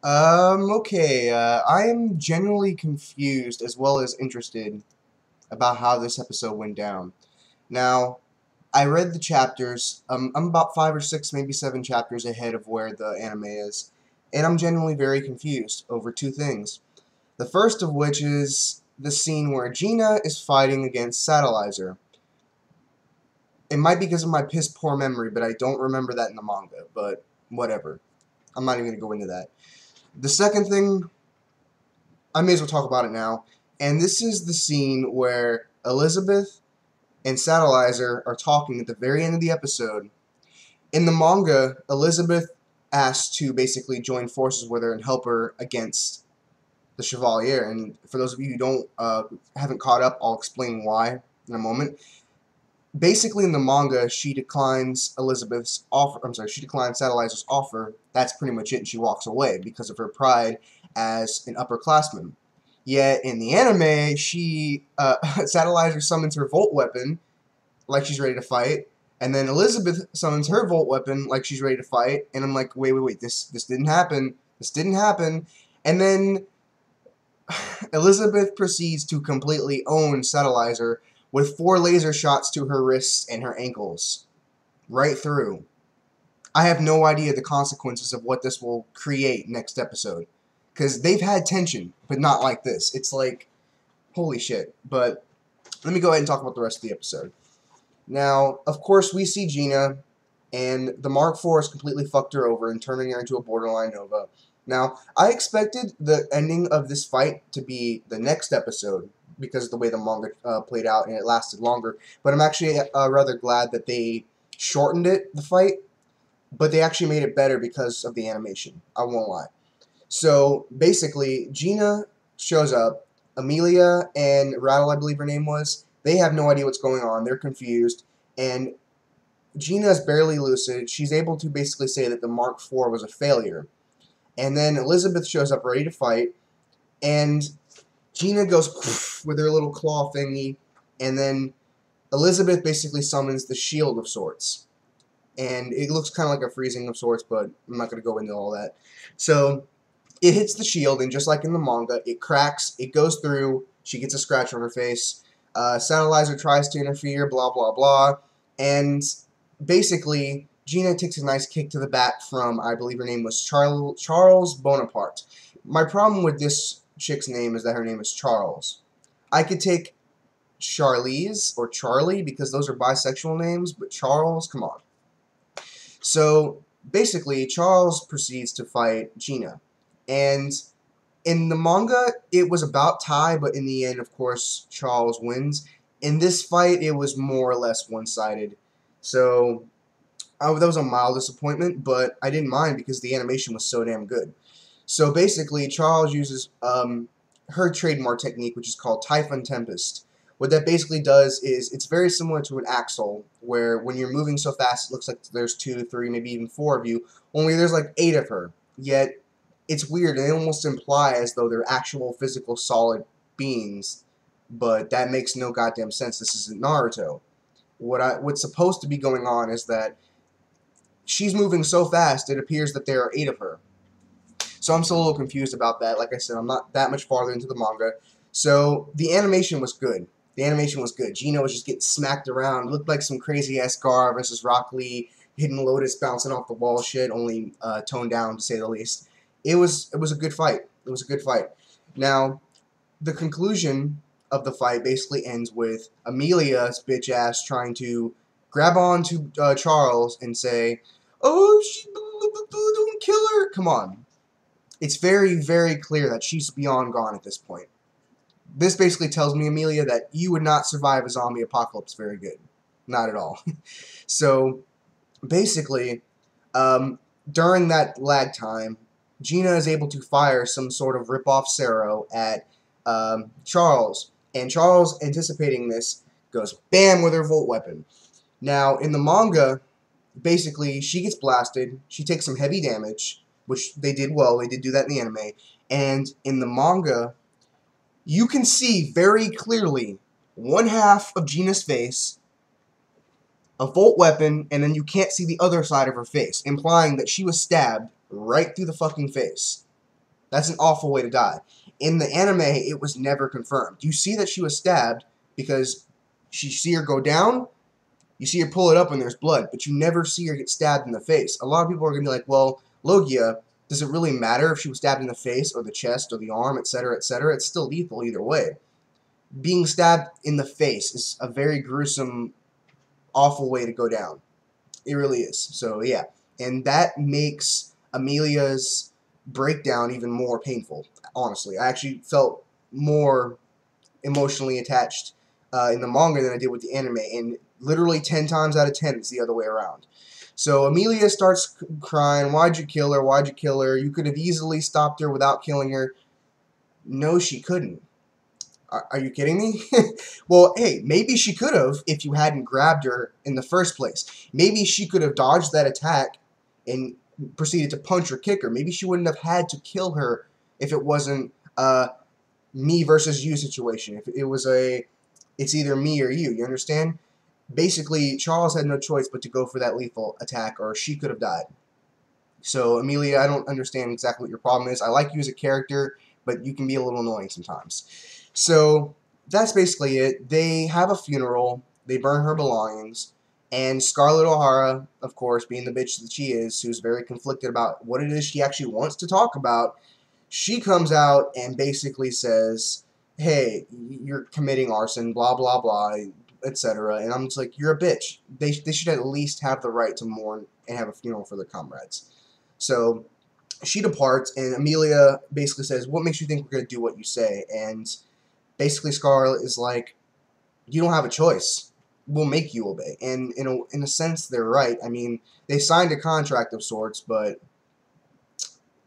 Okay, I am generally confused as well as interested about how this episode went down. Now, I read the chapters, I'm about 5 or 6, maybe 7 chapters ahead of where the anime is, and I'm genuinely very confused over two things. The first of which is the scene where Gina is fighting against Satellizer. It might be because of my piss poor memory, but I don't remember that in the manga, but whatever. I'm not even going to go into that. The second thing, I may as well talk about it now. And this is the scene where Elizabeth and Satellizer are talking at the very end of the episode. In the manga, Elizabeth asks to basically join forces with her and help her against the Chevalier. And for those of you who don't haven't caught up, I'll explain why in a moment. Basically, in the manga, she declines Elizabeth's offer. I'm sorry, she declines Satellizer's offer. That's pretty much it, and she walks away because of her pride as an upperclassman. Yet in the anime, Satellizer summons her Volt weapon like she's ready to fight, and then Elizabeth summons her Volt weapon like she's ready to fight. And I'm like, wait, this didn't happen. This didn't happen. And then Elizabeth proceeds to completely own Satellizer with 4 laser shots to her wrists and her ankles. Right through. I have no idea the consequences of what this will create next episode. Because they've had tension, but not like this. It's like, holy shit. But let me go ahead and talk about the rest of the episode. Now, of course, we see Gina, and the Mark IV has completely fucked her over and turning her into a borderline Nova. Now, I expected the ending of this fight to be the next episode because of the way the manga played out and it lasted longer. But I'm actually rather glad that they shortened the fight, but they actually made it better because of the animation. I won't lie. So, basically, Gina shows up. Amelia and Rattle, I believe her name was, they have no idea what's going on. They're confused. And Gina is barely lucid. She's able to basically say that the Mark IV was a failure. And then Elizabeth shows up ready to fight. And Gina goes with her little claw thingy. And then Elizabeth basically summons the shield of sorts. And it looks kind of like a freezing of sorts, but I'm not going to go into all that. So it hits the shield, and just like in the manga, it cracks, it goes through, she gets a scratch on her face. Satellizer tries to interfere, blah, blah, blah. And basically, Gina takes a nice kick to the back from, I believe her name was Charles Bonaparte. My problem with this chick's name is that her name is Charles. I could take Charlize or Charlie because those are bisexual names, but Charles, come on. So basically, Charles proceeds to fight Gina. And in the manga, it was about tie, but in the end, of course, Charles wins. In this fight, it was more or less one-sided. So that was a mild disappointment, but I didn't mind because the animation was so damn good. So basically, Charles uses her trademark technique, which is called Typhon Tempest. What that basically does is it's very similar to an axle, where when you're moving so fast, it looks like there's 2, 3, maybe even 4 of you, only there's like 8 of her. Yet, it's weird, and they almost imply as though they're actual physical solid beings, but that makes no goddamn sense. This isn't Naruto. What's supposed to be going on is that she's moving so fast, it appears that there are 8 of her. So I'm still a little confused about that. Like I said, I'm not that much farther into the manga. So the animation was good. The animation was good. Gina was just getting smacked around. It looked like some crazy-ass Gar versus Rock Lee, Hidden Lotus bouncing off the wall shit, only toned down to say the least. It was a good fight. It was a good fight. Now, the conclusion of the fight basically ends with Amelia's bitch ass trying to grab on to Charles and say, "Oh, don't kill her." Come on. It's very, very clear that she's beyond gone at this point. This basically tells me, Amelia, that you would not survive a zombie apocalypse very good. Not at all. So, basically, during that lag time, Gina is able to fire some sort of rip-off Sero at Charles. And Charles, anticipating this, goes bam with her Volt weapon. Now, in the manga, basically, she gets blasted. She takes some heavy damage, which they did well. They did do that in the anime. And in the manga, you can see very clearly one half of Gina's face, a Volt weapon, and then you can't see the other side of her face, implying that she was stabbed right through the fucking face. That's an awful way to die. In the anime, it was never confirmed. You see that she was stabbed because you see her go down, you see her pull it up and there's blood, but you never see her get stabbed in the face. A lot of people are going to be like, well, Logia, does it really matter if she was stabbed in the face or the chest or the arm, etc., etc.? It's still lethal either way. Being stabbed in the face is a very gruesome, awful way to go down. It really is. So, yeah. And that makes Amelia's breakdown even more painful, honestly. I actually felt more emotionally attached in the manga than I did with the anime, and literally 10 times out of 10 it's the other way around. So Amelia starts crying, why'd you kill her, why'd you kill her, you could have easily stopped her without killing her. No, she couldn't. Are you kidding me? Well, hey, maybe she could have if you hadn't grabbed her in the first place. Maybe she could have dodged that attack and proceeded to punch or kick her. Maybe she wouldn't have had to kill her if it wasn't me versus you situation. If it was it's either me or you understand? Basically, Charles had no choice but to go for that lethal attack, or she could have died. So, Amelia, I don't understand exactly what your problem is. I like you as a character, but you can be a little annoying sometimes. So, that's basically it. They have a funeral, they burn her belongings, and Scarlett O'Hara, of course, being the bitch that she is, who's very conflicted about what it is she actually wants to talk about, she comes out and basically says, hey, you're committing arson, blah, blah, blah, etc. And I'm just like, you're a bitch. They should at least have the right to mourn and have a funeral for their comrades. So she departs, and Amelia basically says, what makes you think we're going to do what you say? And basically Scarlett is like, you don't have a choice. We'll make you obey. And in a sense, they're right. I mean, they signed a contract of sorts, but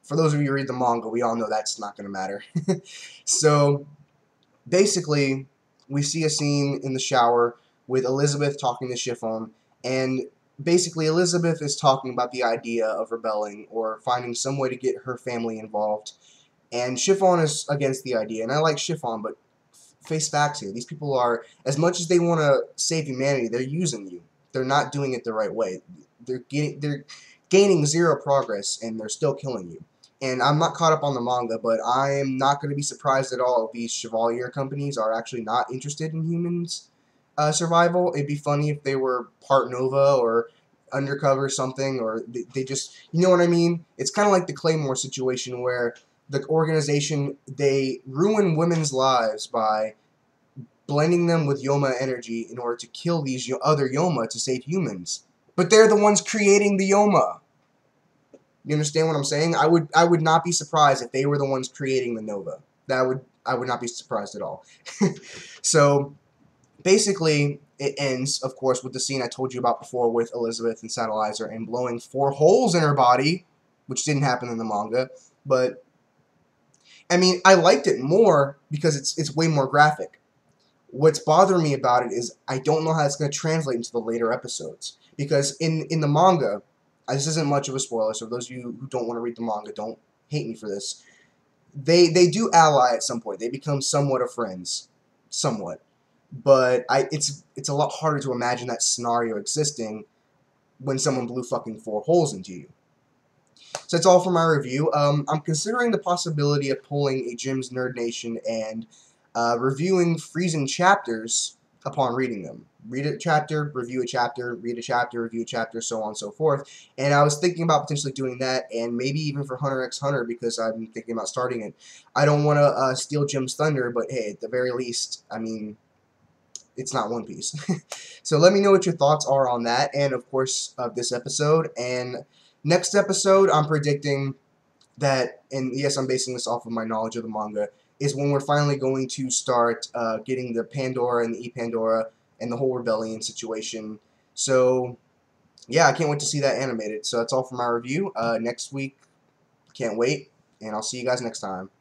for those of you who read the manga, we all know that's not going to matter. So basically, we see a scene in the shower with Elizabeth talking to Chiffon, and basically Elizabeth is talking about the idea of rebelling or finding some way to get her family involved, and Chiffon is against the idea. And I like Chiffon, but face facts here. These people are, as much as they want to save humanity, they're using you. They're not doing it the right way. They're gaining zero progress, and they're still killing you. And I'm not caught up on the manga, but I am not going to be surprised at all if these Chevalier companies are actually not interested in humans' survival. It'd be funny if they were part Nova or undercover something, or they just, you know what I mean? It's kind of like the Claymore situation where the organization, they ruin women's lives by blending them with Yoma energy in order to kill these other Yoma to save humans. But they're the ones creating the Yoma. You understand what I'm saying? I would not be surprised if they were the ones creating the Nova. I would not be surprised at all. So basically, it ends, of course, with the scene I told you about before with Elizabeth and Satellizer and blowing 4 holes in her body, which didn't happen in the manga. But I mean, I liked it more because it's way more graphic. What's bothering me about it is I don't know how it's going to translate into the later episodes. Because in the manga, this isn't much of a spoiler, so those of you who don't want to read the manga, don't hate me for this. They do ally at some point. They become somewhat of friends. Somewhat. But it's a lot harder to imagine that scenario existing when someone blew fucking 4 holes into you. So that's all for my review. I'm considering the possibility of pulling a Jim's Nerd Nation and reviewing Friesen chapters upon reading them. Read a chapter, review a chapter, read a chapter, review a chapter, so on and so forth. And I was thinking about potentially doing that, and maybe even for Hunter x Hunter, because I'm thinking about starting it. I don't want to steal Jim's thunder, but hey, at the very least, I mean, it's not One Piece. So let me know what your thoughts are on that, and of course, of this episode. And next episode, I'm predicting that, and yes, I'm basing this off of my knowledge of the manga, is when we're finally going to start getting the Pandora and the E-Pandora and the whole rebellion situation. So, yeah, I can't wait to see that animated. So that's all for my review. Next week, can't wait, and I'll see you guys next time.